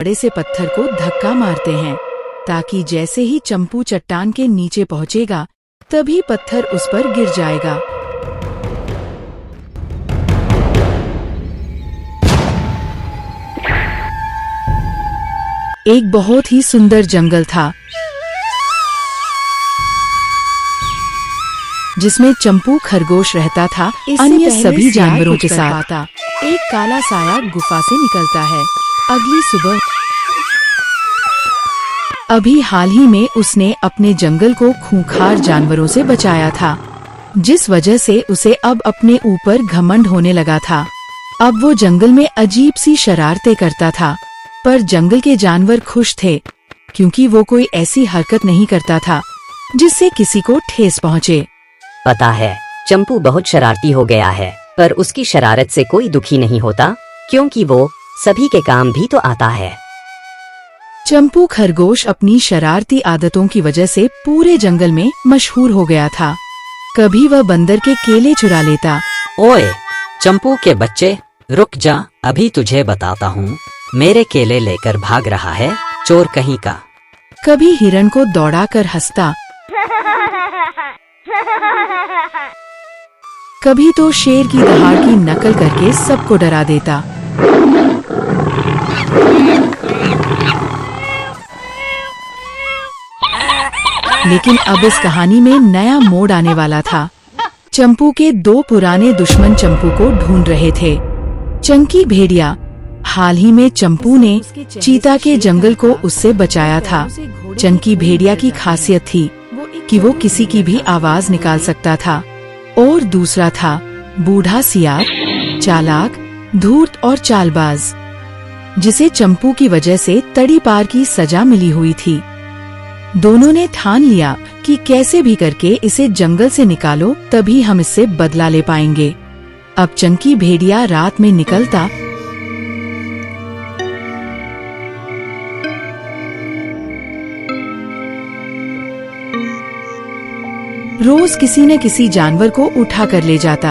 बड़े से पत्थर को धक्का मारते हैं ताकि जैसे ही चंपू चट्टान के नीचे पहुंचेगा तभी पत्थर उस पर गिर जाएगा। एक बहुत ही सुंदर जंगल था जिसमें चंपू खरगोश रहता था अन्य सभी जानवरों के साथ। एक काला साया गुफा से निकलता है। अगली सुबह अभी हाल ही में उसने अपने जंगल को खूंखार जानवरों से बचाया था, जिस वजह से उसे अब अपने ऊपर घमंड होने लगा था। अब वो जंगल में अजीब सी शरारतें करता था, पर जंगल के जानवर खुश थे क्योंकि वो कोई ऐसी हरकत नहीं करता था जिससे किसी को ठेस पहुँचे। पता है, चंपू बहुत शरारती हो गया है, पर उसकी शरारत से कोई दुखी नहीं होता क्योंकि वो सभी के काम भी तो आता है। चंपू खरगोश अपनी शरारती आदतों की वजह से पूरे जंगल में मशहूर हो गया था। कभी वह बंदर के केले चुरा लेता। ओए चंपू के बच्चे, रुक जा, अभी तुझे बताता हूँ। मेरे केले लेकर भाग रहा है चोर कहीं का। कभी हिरण को दौड़ाकर हंसता, कभी तो शेर की दहाड़ की नकल करके सबको डरा देता। लेकिन अब इस कहानी में नया मोड़ आने वाला था। चंपू के दो पुराने दुश्मन चंपू को ढूंढ रहे थे। चंकी भेड़िया। हाल ही में चंपू ने चीता के जंगल को उससे बचाया था। चंकी भेड़िया की खासियत थी कि वो किसी की भी आवाज निकाल सकता था। और दूसरा था बूढ़ा सियार, चालाक, धूर्त और चालबाज, जिसे चंपू की वजह से तड़ी पार की सजा मिली हुई थी। दोनों ने ठान लिया कि कैसे भी करके इसे जंगल से निकालो, तभी हम इससे बदला ले पाएंगे। अब चंकी भेड़िया रात में निकलता रोज किसी न किसी जानवर को उठा कर ले जाता।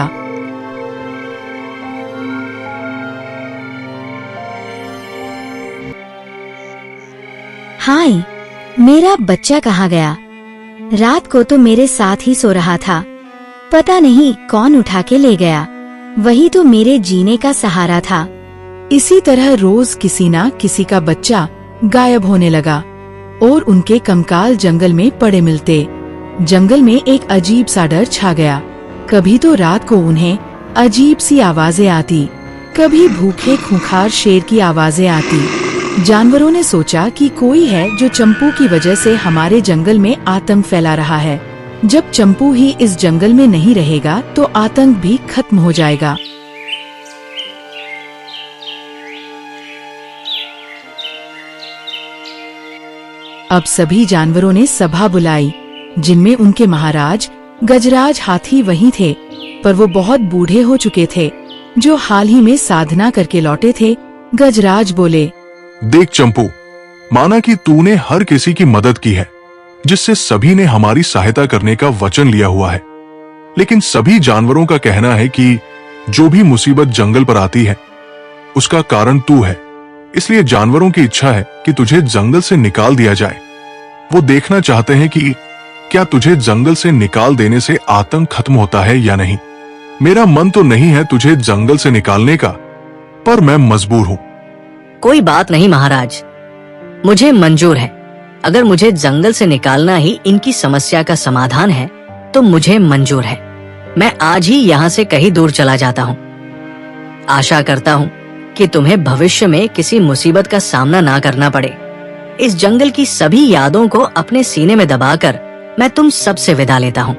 हाय, मेरा बच्चा कहाँ गया? रात को तो मेरे साथ ही सो रहा था, पता नहीं कौन उठा के ले गया। वही तो मेरे जीने का सहारा था। इसी तरह रोज किसी न किसी का बच्चा गायब होने लगा और उनके कंकाल जंगल में पड़े मिलते। जंगल में एक अजीब सा डर छा गया। कभी तो रात को उन्हें अजीब सी आवाजें आती, कभी भूखे खूंखार शेर की आवाजें आती। जानवरों ने सोचा कि कोई है जो चंपू की वजह से हमारे जंगल में आतंक फैला रहा है। जब चंपू ही इस जंगल में नहीं रहेगा तो आतंक भी खत्म हो जाएगा। अब सभी जानवरों ने सभा बुलाई, जिनमें उनके महाराज गजराज हाथी वहीं थे, पर वो बहुत बूढ़े हो चुके थे, जो हाल ही में साधना करके लौटे थे। गजराज बोले, देख चंपू, माना कि तूने हर किसी की मदद की है, जिससे सभी ने हमारी सहायता करने का वचन लिया हुआ है, लेकिन सभी जानवरों का कहना है कि जो भी मुसीबत जंगल पर आती है उसका कारण तू है। इसलिए जानवरों की इच्छा है कि तुझे जंगल से निकाल दिया जाए। वो देखना चाहते हैं कि क्या तुझे जंगल से निकाल देने से आतंक खत्म होता है या नहीं। मेरा मन तो नहीं है तुझे जंगल से निकालने का, पर मैं मजबूर हूँ। कोई बात नहीं महाराज, मुझे मंजूर है। अगर मुझे जंगल से निकालना ही इनकी समस्या का समाधान है तो मुझे मंजूर है। मैं आज ही यहाँ से कहीं दूर चला जाता हूँ। आशा करता हूँ कि तुम्हें भविष्य में किसी मुसीबत का सामना ना करना पड़े। इस जंगल की सभी यादों को अपने सीने में दबाकर मैं तुम सबसे विदा लेता हूँ।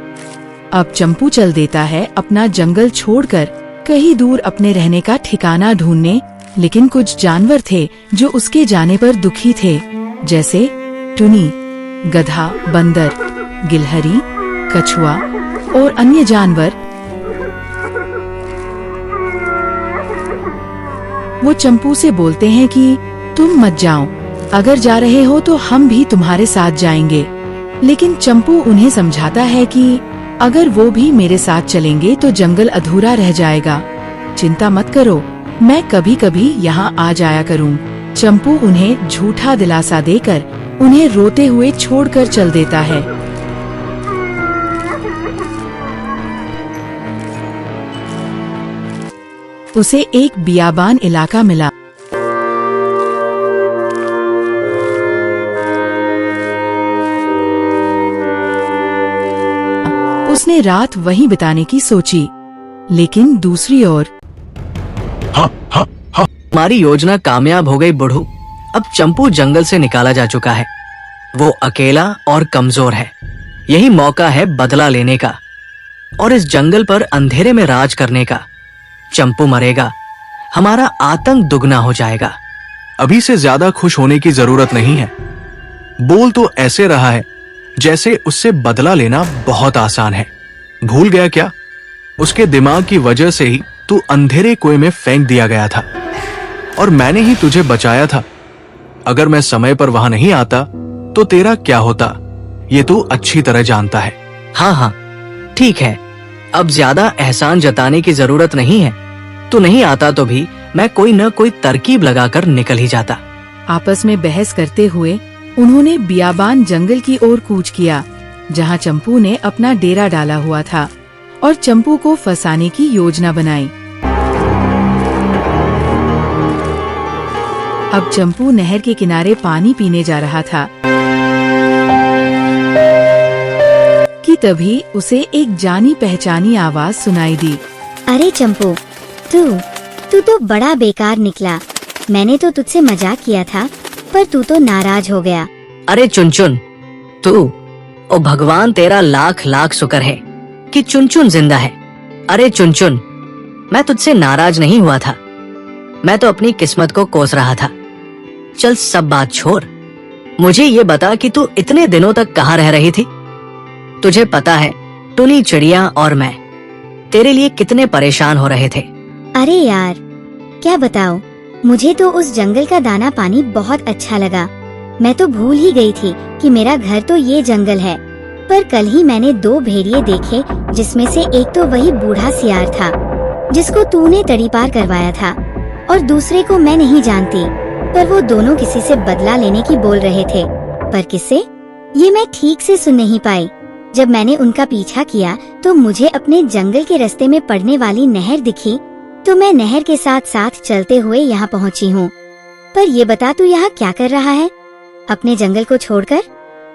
अब चंपू चल देता है अपना जंगल छोड़कर कहीं दूर अपने रहने का ठिकाना ढूंढने। लेकिन कुछ जानवर थे जो उसके जाने पर दुखी थे, जैसे टुनी, गधा, बंदर, गिलहरी, कछुआ और अन्य जानवर। वो चंपू से बोलते हैं कि तुम मत जाओ, अगर जा रहे हो तो हम भी तुम्हारे साथ जाएंगे। लेकिन चंपू उन्हें समझाता है कि अगर वो भी मेरे साथ चलेंगे तो जंगल अधूरा रह जाएगा। चिंता मत करो, मैं कभी कभी यहाँ आ जाया करूँ। चंपू उन्हें झूठा दिलासा देकर उन्हें रोते हुए छोड़कर चल देता है। उसे एक बियाबान इलाका मिला। उसने रात वहीं बिताने की सोची, लेकिन दूसरी ओर हमारी योजना कामयाब हो गई बुढ़ू। अब चंपू जंगल से निकाला जा चुका है। वो अकेला और कमजोर है। यही मौका है बदला लेने का और इस जंगल पर अंधेरे में राज करने का। चंपू मरेगा, हमारा आतंक दुगना हो जाएगा। अभी से ज्यादा खुश होने की जरूरत नहीं है। बोल तो ऐसे रहा है जैसे उससे बदला लेना बहुत आसान है। भूल गया क्या? उसके दिमाग की वजह से ही तू अंधेरे कुएं में फेंक दिया गया था और मैंने ही तुझे बचाया था। अगर मैं समय पर वहां नहीं आता तो तेरा क्या होता, ये तू अच्छी तरह जानता है। हाँ, ठीक है। अब ज्यादा एहसान जताने की जरूरत नहीं है। तू नहीं आता तो भी मैं कोई न कोई तरकीब लगाकर निकल ही जाता। आपस में बहस करते हुए उन्होंने बियाबान जंगल की ओर कूच किया, जहां चंपू ने अपना डेरा डाला हुआ था और चंपू को फंसाने की योजना बनाई। अब चंपू नहर के किनारे पानी पीने जा रहा था कि तभी उसे एक जानी पहचानी आवाज सुनाई दी। अरे चंपू, तू तो बड़ा बेकार निकला। मैंने तो तुझसे मजाक किया था, पर तू तो नाराज हो गया। अरे चुनचुन, ओ भगवान तेरा लाख लाख शुक्र है कि चुनचुन जिंदा है। अरे चुनचुन, मैं तुझसे नाराज नहीं हुआ था। मैं तो अपनी किस्मत को कोस रहा था। चल सब बात छोड़, मुझे ये बता कि तू इतने दिनों तक कहाँ रह रही थी। तुझे पता है टुनी, चिड़िया और मैं तेरे लिए कितने परेशान हो रहे थे। अरे यार, क्या बताओ, मुझे तो उस जंगल का दाना पानी बहुत अच्छा लगा। मैं तो भूल ही गई थी कि मेरा घर तो ये जंगल है। पर कल ही मैंने 2 भेड़िए देखे, जिसमें से एक तो वही बूढ़ा सियार था जिसको तूने तड़ी पार करवाया था, और दूसरे को मैं नहीं जानती। पर वो दोनों किसी से बदला लेने की बोल रहे थे। पर किससे, ये मैं ठीक से सुन नहीं पाई। जब मैंने उनका पीछा किया तो मुझे अपने जंगल के रास्ते में पड़ने वाली नहर दिखी, तो मैं नहर के साथ साथ चलते हुए यहाँ पहुँची हूँ। पर ये बता, तू यहाँ क्या कर रहा है अपने जंगल को छोड़कर?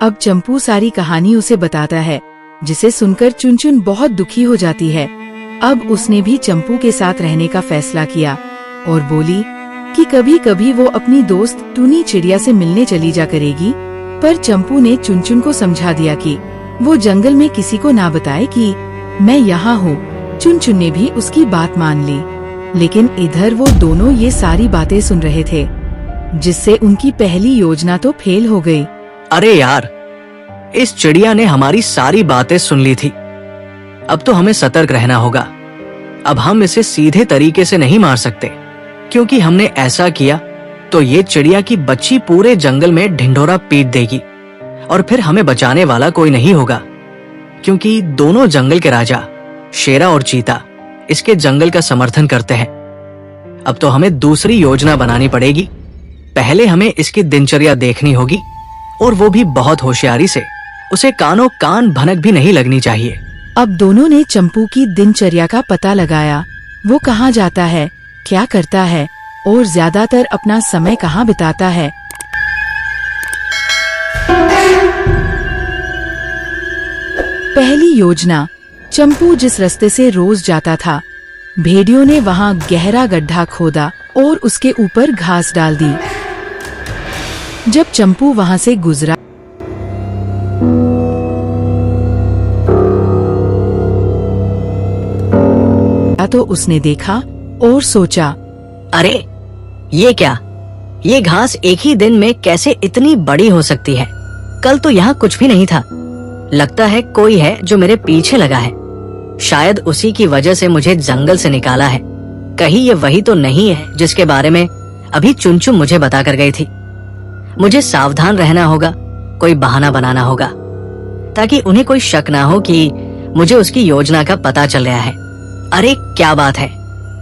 अब चंपू सारी कहानी उसे बताता है, जिसे सुनकर चुनचुन बहुत दुखी हो जाती है। अब उसने भी चंपू के साथ रहने का फैसला किया और बोली कि कभी कभी वो अपनी दोस्त टुनी चिड़िया से मिलने चली जा करेगी। पर चंपू ने चुनचुन को समझा दिया कि वो जंगल में किसी को ना बताए कि मैं यहाँ हूँ। चुनचुन ने भी उसकी बात मान ली, लेकिन इधर वो दोनों ये सारी बातें सुन रहे थे, जिससे उनकी पहली योजना तो फेल हो गई। अरे यार, इस चिड़िया ने हमारी सारी बातें सुन ली थी। अब तो हमें सतर्क रहना होगा। अब हम इसे सीधे तरीके से नहीं मार सकते, क्योंकि हमने ऐसा किया तो ये चिड़िया की बच्ची पूरे जंगल में ढिंढोरा पीट देगी और फिर हमें बचाने वाला कोई नहीं होगा, क्योंकि दोनों जंगल के राजा शेरा और चीता इसके जंगल का समर्थन करते हैं। अब तो हमें दूसरी योजना बनानी पड़ेगी। पहले हमें इसकी दिनचर्या देखनी होगी, और वो भी बहुत होशियारी से। उसे कानों कान भनक भी नहीं लगनी चाहिए। अब दोनों ने चंपू की दिनचर्या का पता लगाया। वो कहाँ जाता है, क्या करता है और ज्यादातर अपना समय कहाँ बिताता है। पहली योजना, चंपू जिस रास्ते से रोज जाता था, भेड़ियों ने वहाँ गहरा गड्ढा खोदा और उसके ऊपर घास डाल दी। जब चंपू वहाँ से गुजरा तो उसने देखा और सोचा, अरे ये क्या, ये घास एक ही दिन में कैसे इतनी बड़ी हो सकती है? कल तो यहाँ कुछ भी नहीं था। लगता है कोई है जो मेरे पीछे लगा है। शायद उसी की वजह से मुझे जंगल से निकाला है। कहीं ये वही तो नहीं है जिसके बारे में अभी चुनचुन मुझे बता कर गई थी। मुझे सावधान रहना होगा, कोई बहाना बनाना होगा, ताकि उन्हें कोई शक ना हो कि मुझे उसकी योजना का पता चल रहा है। अरे क्या बात है,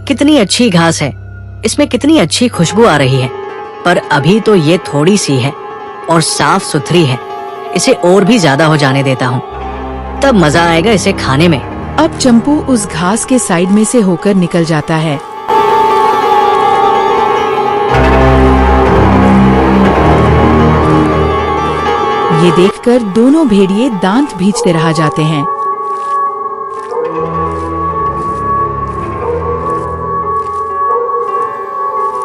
कितनी अच्छी घास है, इसमें कितनी अच्छी खुशबू आ रही है। पर अभी तो ये थोड़ी सी है और साफ सुथरी है। इसे और भी ज्यादा हो जाने देता हूँ, तब मजा आएगा इसे खाने में। अब चंपू उस घास के साइड में से होकर निकल जाता है। ये देखकर दोनों भेड़िए दांत भींचते रह जाते हैं।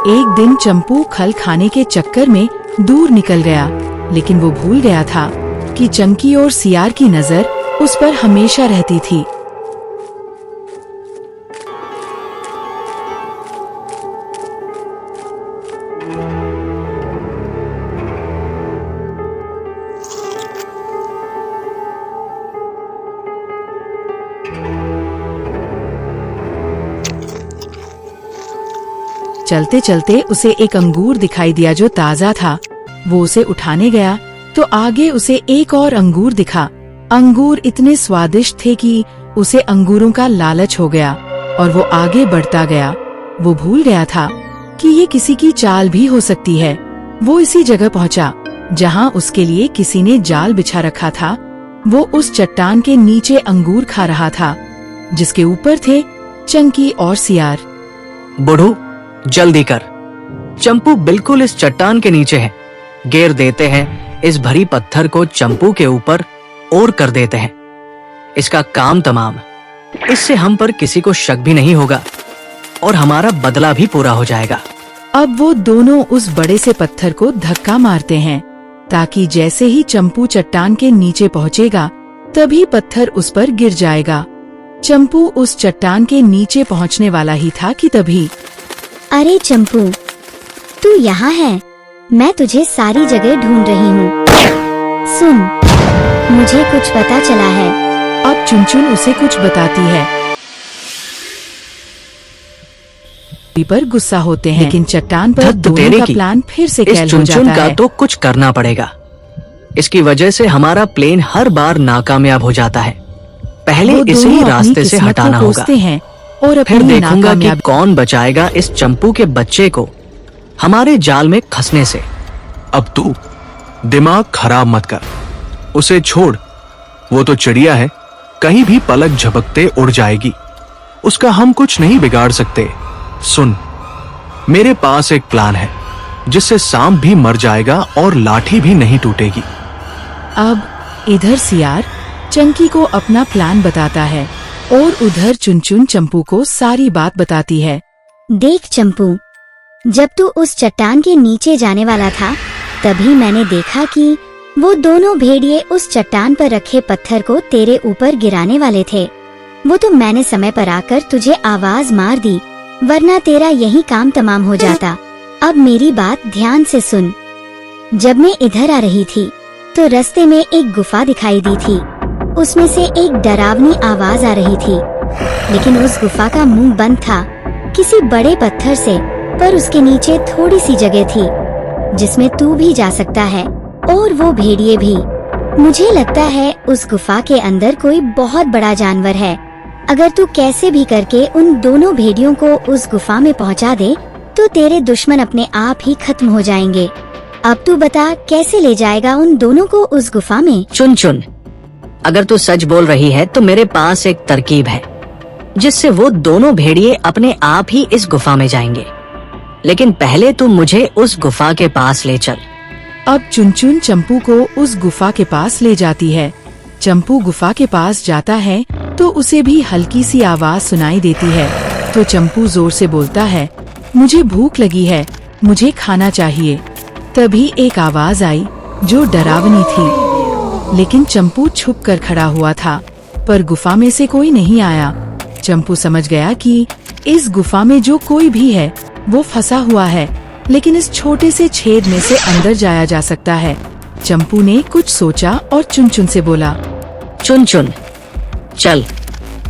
एक दिन चंपू खल खाने के चक्कर में दूर निकल गया, लेकिन वो भूल गया था कि चंकी और सियार की नजर उस पर हमेशा रहती थी। चलते चलते उसे एक अंगूर दिखाई दिया जो ताजा था। वो उसे उठाने गया तो आगे उसे एक और अंगूर दिखा। अंगूर इतने स्वादिष्ट थे कि उसे अंगूरों का लालच हो गया और वो आगे बढ़ता गया। वो भूल गया था कि ये किसी की चाल भी हो सकती है। वो इसी जगह पहुंचा जहां उसके लिए किसी ने जाल बिछा रखा था। वो उस चट्टान के नीचे अंगूर खा रहा था जिसके ऊपर थे चंकी और सियार। बुढ़ू जल्दी कर, चंपू बिल्कुल इस चट्टान के नीचे है। घेर देते हैं इस भरी पत्थर को चंपू के ऊपर और कर देते हैं। इसका काम तमाम। इससे हम पर किसी को शक भी नहीं होगा और हमारा बदला भी पूरा हो जाएगा। अब वो दोनों उस बड़े से पत्थर को धक्का मारते हैं ताकि जैसे ही चंपू चट्टान के नीचे पहुंचेगा तभी पत्थर उस पर गिर जाएगा। चंपू उस चट्टान के नीचे पहुंचने वाला ही था कि तभी अरे चंपू, तू यहाँ है। मैं तुझे सारी जगह ढूंढ रही हूँ। सुन, मुझे कुछ पता चला है। अब चुनचुन उसे कुछ बताती है। पर गुस्सा होते हैं, लेकिन चट्टान पर दोनों का प्लान फिर से कैल हो जाता है। इस चुनचुन का तो कुछ करना पड़ेगा। इसकी वजह से हमारा प्लेन हर बार नाकामयाब हो जाता है। पहले इसे ही रास्ते से हटाना होगा और फिर देखूंगा कि कौन बचाएगा इस चंपू के बच्चे को हमारे जाल में फंसने से। अब तू दिमाग खराब मत कर, उसे छोड़। वो तो चिड़िया है, कहीं भी पलक झपकते उड़ जाएगी। उसका हम कुछ नहीं बिगाड़ सकते। सुन, मेरे पास एक प्लान है जिससे सांप भी मर जाएगा और लाठी भी नहीं टूटेगी। अब इधर सियार चंकी को अपना प्लान बताता है और उधर चुनचुन चंपू को सारी बात बताती है। देख चंपू, जब तू उस चट्टान के नीचे जाने वाला था तभी मैंने देखा कि वो दोनों भेड़िए उस चट्टान पर रखे पत्थर को तेरे ऊपर गिराने वाले थे। वो तो मैंने समय पर आकर तुझे आवाज मार दी, वरना तेरा यही काम तमाम हो जाता। अब मेरी बात ध्यान से सुन। जब मैं इधर आ रही थी तो रास्ते में एक गुफा दिखाई दी थी। उसमें से एक डरावनी आवाज आ रही थी, लेकिन उस गुफा का मुंह बंद था किसी बड़े पत्थर से, पर उसके नीचे थोड़ी सी जगह थी जिसमें तू भी जा सकता है और वो भेड़िए भी। मुझे लगता है उस गुफा के अंदर कोई बहुत बड़ा जानवर है। अगर तू कैसे भी करके उन दोनों भेड़ियों को उस गुफा में पहुंचा दे तो तेरे दुश्मन अपने आप ही खत्म हो जाएंगे। अब तू बता, कैसे ले जाएगा उन दोनों को उस गुफा में? चुन, अगर तू सच बोल रही है तो मेरे पास एक तरकीब है जिससे वो दोनों भेड़िए अपने आप ही इस गुफा में जाएंगे। लेकिन पहले तू मुझे उस गुफा के पास ले चल। अब चुनचुन चंपू को उस गुफा के पास ले जाती है। चंपू गुफा के पास जाता है तो उसे भी हल्की सी आवाज सुनाई देती है। तो चंपू जोर से बोलता है, मुझे भूख लगी है, मुझे खाना चाहिए। तभी एक आवाज आई जो डरावनी थी, लेकिन चंपू छुप कर खड़ा हुआ था, पर गुफा में से कोई नहीं आया। चंपू समझ गया कि इस गुफा में जो कोई भी है वो फंसा हुआ है, लेकिन इस छोटे से छेद में से अंदर जाया जा सकता है। चंपू ने कुछ सोचा और चुनचुन से बोला, चुन, चल,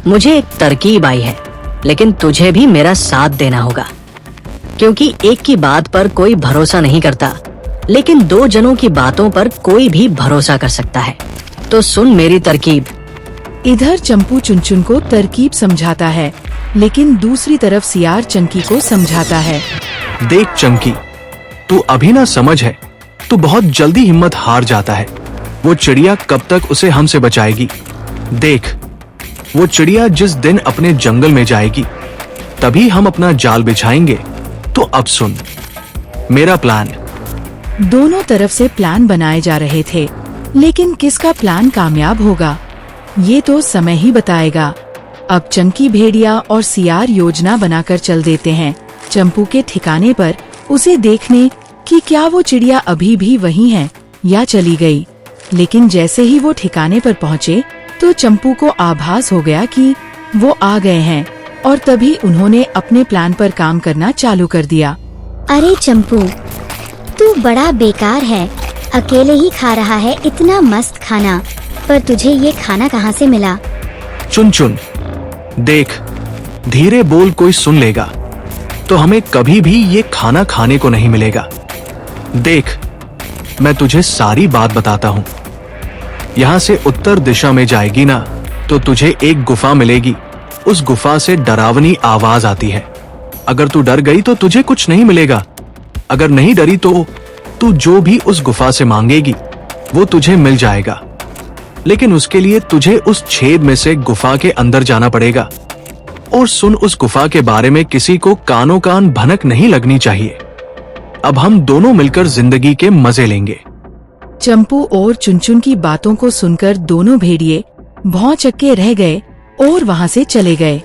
मुझे एक तरकीब आई है, लेकिन तुझे भी मेरा साथ देना होगा, क्योंकि एक की बात पर कोई भरोसा नहीं करता, लेकिन दो जनों की बातों पर कोई भी भरोसा कर सकता है। तो सुन मेरी तरकीब। इधर चंपू चुनचुन को तरकीब समझाता है, लेकिन दूसरी तरफ सियार चंकी को समझाता है। देख चंकी, तू अभी ना समझ है, तू बहुत जल्दी हिम्मत हार जाता है। वो चिड़िया कब तक उसे हमसे बचाएगी? देख, वो चिड़िया जिस दिन अपने जंगल में जाएगी तभी हम अपना जाल बिछाएंगे। तो अब सुन मेरा प्लान। दोनों तरफ से प्लान बनाए जा रहे थे, लेकिन किसका प्लान कामयाब होगा ये तो समय ही बताएगा। अब चंकी भेड़िया और सियार योजना बनाकर चल देते हैं चंपू के ठिकाने पर, उसे देखने कि क्या वो चिड़िया अभी भी वहीं है या चली गई। लेकिन जैसे ही वो ठिकाने पर पहुँचे तो चंपू को आभास हो गया कि वो आ गए हैं, और तभी उन्होंने अपने प्लान पर काम करना चालू कर दिया। अरे चंपू, तू बड़ा बेकार है, अकेले ही खा रहा है इतना मस्त खाना, पर तुझे ये खाना कहाँ से मिला? चुन चुन, देख, धीरे बोल, कोई सुन लेगा तो हमें कभी भी ये खाना खाने को नहीं मिलेगा। देख, मैं तुझे सारी बात बताता हूँ। यहाँ से उत्तर दिशा में जाएगी ना तो तुझे एक गुफा मिलेगी। उस गुफा से डरावनी आवाज आती है। अगर तू डर गई तो तुझे कुछ नहीं मिलेगा, अगर नहीं डरी तो तू जो भी उस गुफा से मांगेगी वो तुझे मिल जाएगा। लेकिन उसके लिए तुझे उस छेद में से गुफा के अंदर जाना पड़ेगा। और सुन, उस गुफा के बारे में किसी को कानों कान भनक नहीं लगनी चाहिए। अब हम दोनों मिलकर जिंदगी के मजे लेंगे। चंपू और चुनचुन की बातों को सुनकर दोनों भेड़िए भौचक्के रह गए और वहाँ से चले गए।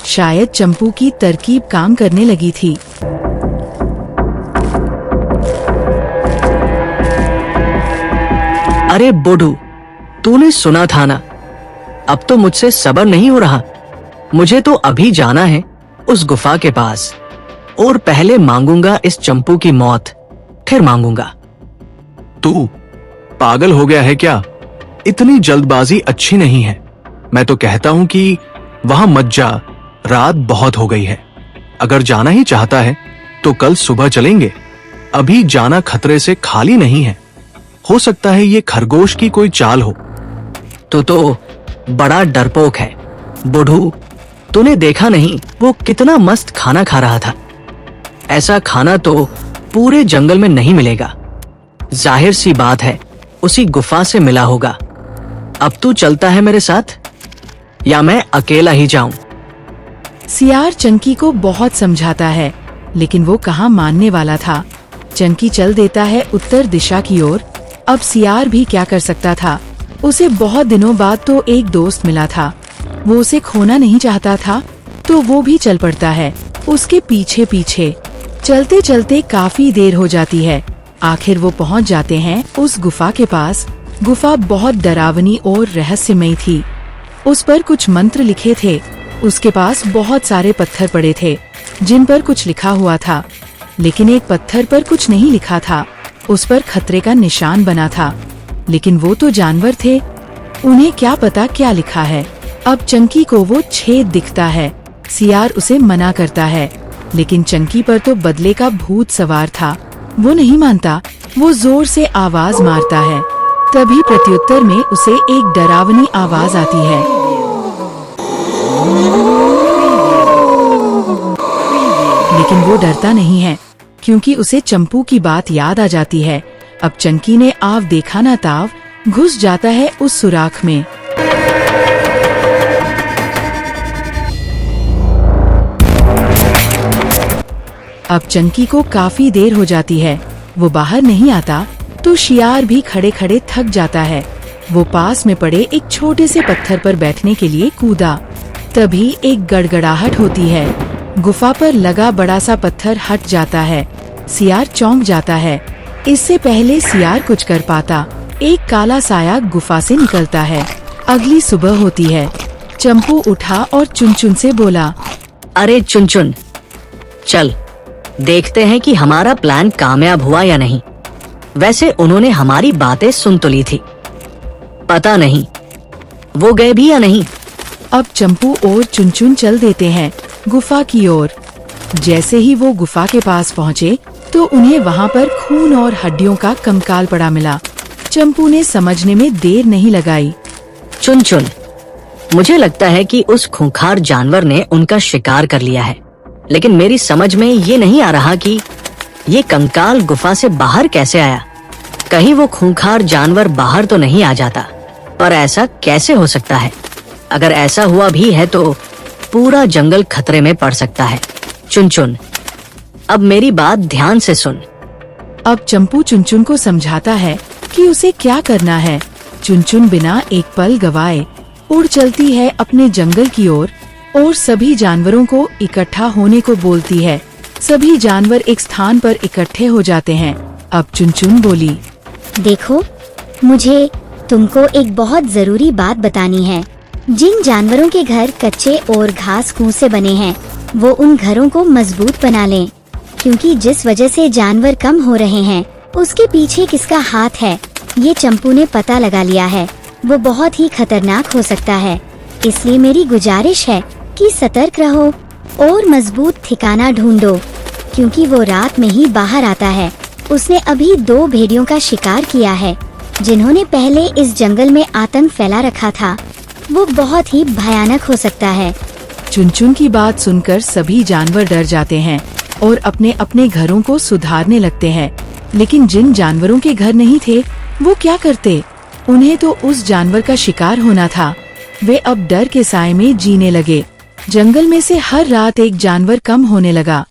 शायद चंपू की तरकीब काम करने लगी थी। अरे बोडू, तूने सुना था ना, अब तो मुझसे सब्र नहीं हो रहा। मुझे तो अभी जाना है उस गुफा के पास, और पहले मांगूंगा इस चंपू की मौत, फिर मांगूंगा। तू पागल हो गया है क्या? इतनी जल्दबाजी अच्छी नहीं है। मैं तो कहता हूं कि वहां मत जा, रात बहुत हो गई है। अगर जाना ही चाहता है तो कल सुबह चलेंगे। अभी जाना खतरे से खाली नहीं है। हो सकता है ये खरगोश की कोई चाल हो। तो बड़ा डरपोक है। बुढ़ू, तूने देखा नहीं वो कितना मस्त खाना खा रहा था? ऐसा खाना तो पूरे जंगल में नहीं मिलेगा। जाहिर सी बात है उसी गुफा से मिला होगा। अब तू चलता है मेरे साथ या मैं अकेला ही जाऊं? सियार चंकी को बहुत समझाता है, लेकिन वो कहाँ मानने वाला था। चंकी चल देता है उत्तर दिशा की ओर। अब सियार भी क्या कर सकता था? उसे बहुत दिनों बाद तो एक दोस्त मिला था। वो उसे खोना नहीं चाहता था, तो वो भी चल पड़ता है उसके पीछे पीछे। चलते चलते काफी देर हो जाती है। आखिर वो पहुंच जाते हैं उस गुफा के पास। गुफा बहुत डरावनी और रहस्यमयी थी। उस पर कुछ मंत्र लिखे थे। उसके पास बहुत सारे पत्थर पड़े थे जिन पर कुछ लिखा हुआ था, लेकिन एक पत्थर पर कुछ नहीं लिखा था। उस पर खतरे का निशान बना था, लेकिन वो तो जानवर थे, उन्हें क्या पता क्या लिखा है। अब चंकी को वो छेद दिखता है। सियार उसे मना करता है, लेकिन चंकी पर तो बदले का भूत सवार था। वो नहीं मानता। वो जोर से आवाज मारता है। तभी प्रत्युत्तर में उसे एक डरावनी आवाज आती है। लेकिन वो डरता नहीं है, क्योंकि उसे चंपू की बात याद आ जाती है। अब चंकी ने आव देखा ना ताव घुस जाता है उस सुराख में। अब चंकी को काफी देर हो जाती है। वो बाहर नहीं आता तो शियार भी खड़े खड़े थक जाता है। वो पास में पड़े एक छोटे से पत्थर पर बैठने के लिए कूदा। तभी एक गड़गड़ाहट होती है। गुफा पर लगा बड़ा सा पत्थर हट जाता है। सियार चौंक जाता है। इससे पहले सियार कुछ कर पाता, एक काला साया गुफा से निकलता है। अगली सुबह होती है। चंपू उठा और चुनचुन से बोला, अरे चुनचुन, चल देखते हैं कि हमारा प्लान कामयाब हुआ या नहीं। वैसे उन्होंने हमारी बातें सुन तो ली थी, पता नहीं वो गए भी या नहीं। अब चंपू और चुनचुन चल देते हैं गुफा की ओर। जैसे ही वो गुफा के पास पहुँचे तो उन्हें वहाँ पर खून और हड्डियों का कंकाल पड़ा मिला। चंपू ने समझने में देर नहीं लगाई। चुनचुन, मुझे लगता है कि उस खूंखार जानवर ने उनका शिकार कर लिया है, लेकिन मेरी समझ में ये नहीं आ रहा कि ये कंकाल गुफा से बाहर कैसे आया? कहीं वो खूंखार जानवर बाहर तो नहीं आ जाता? पर ऐसा कैसे हो सकता है? अगर ऐसा हुआ भी है तो पूरा जंगल खतरे में पड़ सकता है। चुनचुन, अब मेरी बात ध्यान से सुन। अब चंपू चुनचुन को समझाता है कि उसे क्या करना है। चुनचुन बिना एक पल गवाए उड़ चलती है अपने जंगल की ओर और सभी जानवरों को इकट्ठा होने को बोलती है। सभी जानवर एक स्थान पर इकट्ठे हो जाते हैं। अब चुनचुन बोली, देखो, मुझे तुमको एक बहुत जरूरी बात बतानी है। जिन जानवरों के घर कच्चे और घास फूस से बने हैं, वो उन घरों को मजबूत बना लें, क्योंकि जिस वजह से जानवर कम हो रहे हैं, उसके पीछे किसका हाथ है, ये चंपू ने पता लगा लिया है। वो बहुत ही खतरनाक हो सकता है, इसलिए मेरी गुजारिश है कि सतर्क रहो और मजबूत ठिकाना ढूंढो, क्योंकि वो रात में ही बाहर आता है। उसने अभी 2 भेड़ियों का शिकार किया है, जिन्होंने पहले इस जंगल में आतंक फैला रखा था। वो बहुत ही भयानक हो सकता है। चुनचुन की बात सुनकर सभी जानवर डर जाते हैं और अपने अपने घरों को सुधारने लगते हैं। लेकिन जिन जानवरों के घर नहीं थे, वो क्या करते? उन्हें तो उस जानवर का शिकार होना था। वे अब डर के साए में जीने लगे। जंगल में से हर रात एक जानवर कम होने लगा।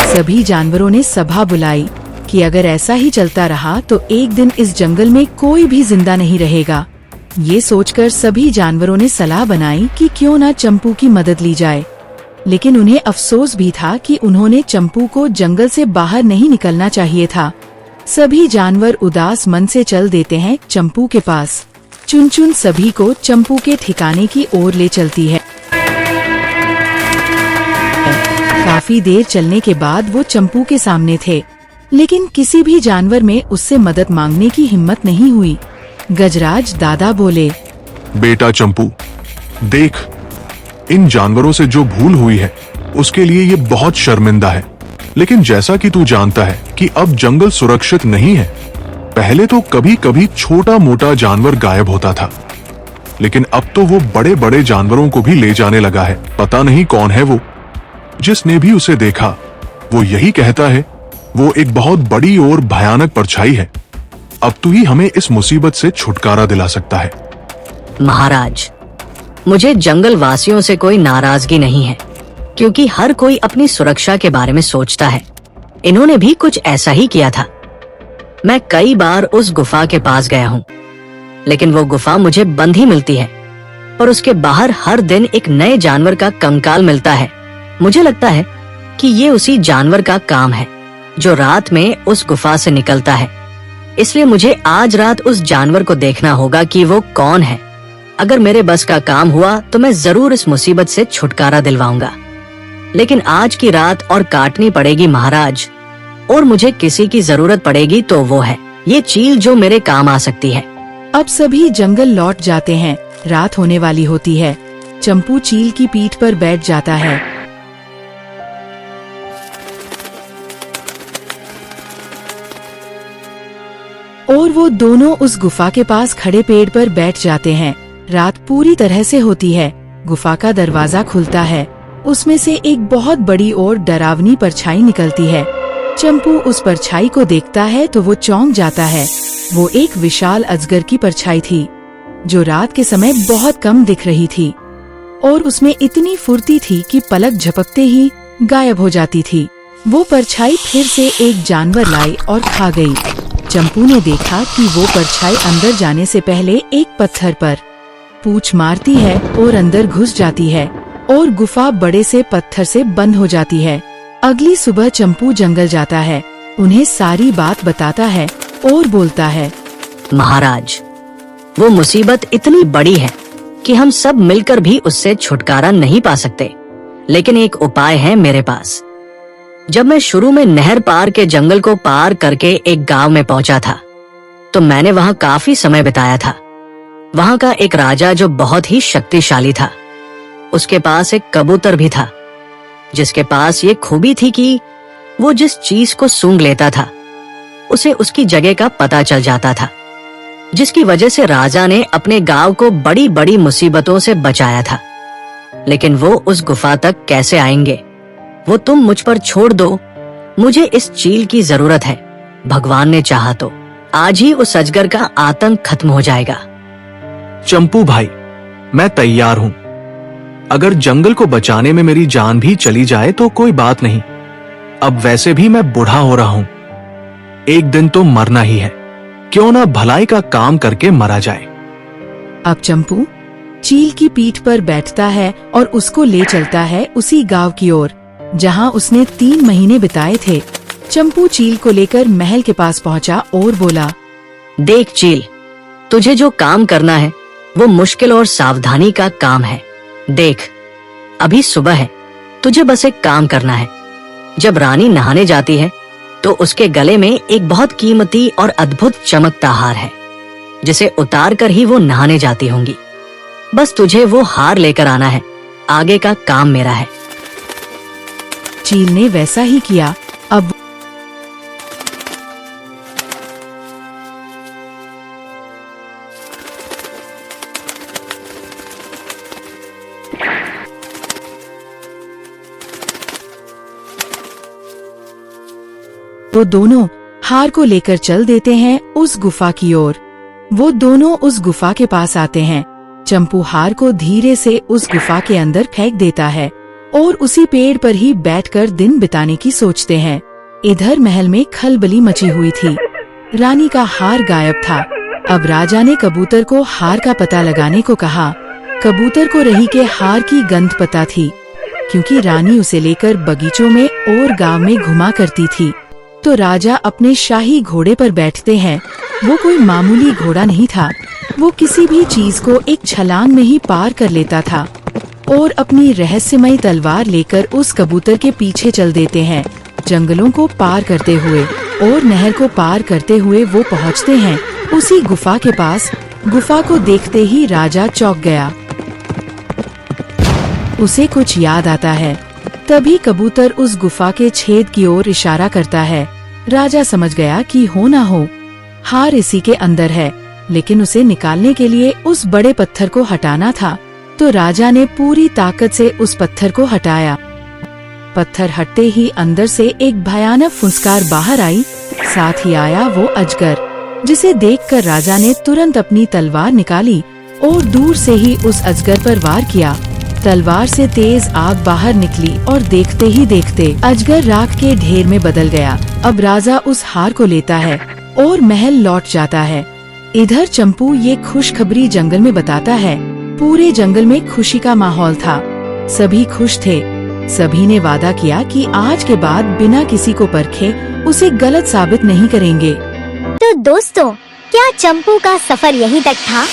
सभी जानवरों ने सभा बुलाई कि अगर ऐसा ही चलता रहा तो एक दिन इस जंगल में कोई भी जिंदा नहीं रहेगा। ये सोचकर सभी जानवरों ने सलाह बनाई कि क्यों ना चंपू की मदद ली जाए। लेकिन उन्हें अफसोस भी था कि उन्होंने चंपू को जंगल से बाहर नहीं निकलना चाहिए था। सभी जानवर उदास मन से चल देते हैं चंपू के पास। चुनचुन सभी को चंपू के ठिकाने की ओर ले चलती है। काफी देर चलने के बाद वो चंपू के सामने थे, लेकिन किसी भी जानवर में उससे मदद मांगने की हिम्मत नहीं हुई। गजराज दादा बोले, बेटा चंपू, देख, इन जानवरों से जो भूल हुई है उसके लिए ये बहुत शर्मिंदा है। लेकिन जैसा कि तू जानता है कि अब जंगल सुरक्षित नहीं है। पहले तो कभी कभी छोटा मोटा जानवर गायब होता था, लेकिन अब तो वो बड़े बड़े जानवरों को भी ले जाने लगा है। पता नहीं कौन है वो। जिसने भी उसे देखा वो यही कहता है वो एक बहुत बड़ी और भयानक परछाई है। अब तू ही हमें इस मुसीबत से छुटकारा दिला सकता है। महाराज, मुझे जंगल वासियों से कोई नाराजगी नहीं है, क्योंकि हर कोई अपनी सुरक्षा के बारे में सोचता है। इन्होंने भी कुछ ऐसा ही किया था। मैं कई बार उस गुफा के पास गया हूँ, लेकिन वो गुफा मुझे बंद ही मिलती है और उसके बाहर हर दिन एक नए जानवर का कंकाल मिलता है। मुझे लगता है कि ये उसी जानवर का काम है जो रात में उस गुफा से निकलता है। इसलिए मुझे आज रात उस जानवर को देखना होगा कि वो कौन है। अगर मेरे बस का काम हुआ तो मैं जरूर इस मुसीबत से छुटकारा दिलवाऊंगा। लेकिन आज की रात और काटनी पड़ेगी महाराज, और मुझे किसी की जरूरत पड़ेगी तो वो है ये चील जो मेरे काम आ सकती है। अब सभी जंगल लौट जाते हैं। रात होने वाली होती है। चंपू चील की पीठ पर बैठ जाता है। और वो दोनों उस गुफा के पास खड़े पेड़ पर बैठ जाते हैं। रात पूरी तरह से होती है। गुफा का दरवाजा खुलता है। उसमें से एक बहुत बड़ी और डरावनी परछाई निकलती है। चंपू उस परछाई को देखता है तो वो चौंक जाता है। वो एक विशाल अजगर की परछाई थी, जो रात के समय बहुत कम दिख रही थी और उसमें इतनी फुर्ती थी कि पलक झपकते ही गायब हो जाती थी। वो परछाई फिर से एक जानवर लाई और खा गई। चंपू ने देखा कि वो परछाई अंदर जाने से पहले एक पत्थर पर पूंछ मारती है और अंदर घुस जाती है और गुफा बड़े से पत्थर से बंद हो जाती है। अगली सुबह चंपू जंगल जाता है, उन्हें सारी बात बताता है और बोलता है, महाराज, वो मुसीबत इतनी बड़ी है कि हम सब मिलकर भी उससे छुटकारा नहीं पा सकते। लेकिन एक उपाय है मेरे पास। जब मैं शुरू में नहर पार के जंगल को पार करके एक गांव में पहुंचा था, तो मैंने वहां काफी समय बिताया था। वहां का एक राजा जो बहुत ही शक्तिशाली था, उसके पास एक कबूतर भी था, जिसके पास ये खूबी थी कि वो जिस चीज को सूंघ लेता था उसे उसकी जगह का पता चल जाता था, जिसकी वजह से राजा ने अपने गांव को बड़ी बड़ी मुसीबतों से बचाया था। लेकिन वो उस गुफा तक कैसे आएंगे? वो तुम मुझ पर छोड़ दो, मुझे इस चील की जरूरत है। भगवान ने चाहा तो आज ही उस अजगर का आतंक खत्म हो जाएगा। चंपू भाई, मैं तैयार हूं। अगर जंगल को बचाने में मेरी जान भी चली जाए तो कोई बात नहीं। अब वैसे भी मैं बूढ़ा हो रहा हूं, एक दिन तो मरना ही है, क्यों ना भलाई का काम करके मरा जाए। अब चंपू चील की पीठ पर बैठता है और उसको ले चलता है उसी गांव की ओर जहां उसने 3 महीने बिताए थे। चंपू चील को लेकर महल के पास पहुंचा और बोला, देख चील, तुझे जो काम करना है वो मुश्किल और सावधानी का काम है। देख, अभी सुबह है, तुझे बस एक काम करना है। जब रानी नहाने जाती है तो उसके गले में एक बहुत कीमती और अद्भुत चमकता हार है, जिसे उतार कर ही वो नहाने जाती होंगी। बस तुझे वो हार लेकर आना है, आगे का काम मेरा है। चील ने वैसा ही किया। अब वो दोनों हार को लेकर चल देते हैं उस गुफा की ओर। वो दोनों उस गुफा के पास आते हैं। चंपू हार को धीरे से उस गुफा के अंदर फेंक देता है और उसी पेड़ पर ही बैठकर दिन बिताने की सोचते हैं। इधर महल में खलबली मची हुई थी। रानी का हार गायब था। अब राजा ने कबूतर को हार का पता लगाने को कहा। कबूतर को रही के हार की गंध पता थी, क्योंकि रानी उसे लेकर बगीचों में और गांव में घुमा करती थी। तो राजा अपने शाही घोड़े पर बैठते हैं। वो कोई मामूली घोड़ा नहीं था, वो किसी भी चीज को एक छलांग में ही पार कर लेता था और अपनी रहस्यमयी तलवार लेकर उस कबूतर के पीछे चल देते हैं। जंगलों को पार करते हुए और नहर को पार करते हुए वो पहुंचते हैं उसी गुफा के पास। गुफा को देखते ही राजा चौंक गया। उसे कुछ याद आता है। तभी कबूतर उस गुफा के छेद की ओर इशारा करता है। राजा समझ गया कि हो ना हो हार इसी के अंदर है, लेकिन उसे निकालने के लिए उस बड़े पत्थर को हटाना था। तो राजा ने पूरी ताकत से उस पत्थर को हटाया। पत्थर हटते ही अंदर से एक भयानक फुंसकार बाहर आई। साथ ही आया वो अजगर, जिसे देखकर राजा ने तुरंत अपनी तलवार निकाली और दूर से ही उस अजगर पर वार किया। तलवार से तेज आग बाहर निकली और देखते ही देखते अजगर राख के ढेर में बदल गया। अब राजा उस हार को लेता है और महल लौट जाता है। इधर चंपू ये खुशखबरी जंगल में बताता है। पूरे जंगल में खुशी का माहौल था। सभी खुश थे। सभी ने वादा किया कि आज के बाद बिना किसी को परखे उसे गलत साबित नहीं करेंगे। तो दोस्तों, क्या चंपू का सफर यहीं तक था?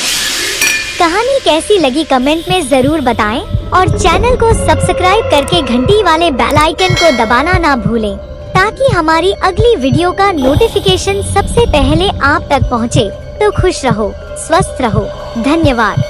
कहानी कैसी लगी कमेंट में जरूर बताएं और चैनल को सब्सक्राइब करके घंटी वाले बेल आइकन को दबाना ना भूलें, ताकि हमारी अगली वीडियो का नोटिफिकेशन सबसे पहले आप तक पहुंचे। तो खुश रहो, स्वस्थ रहो। धन्यवाद।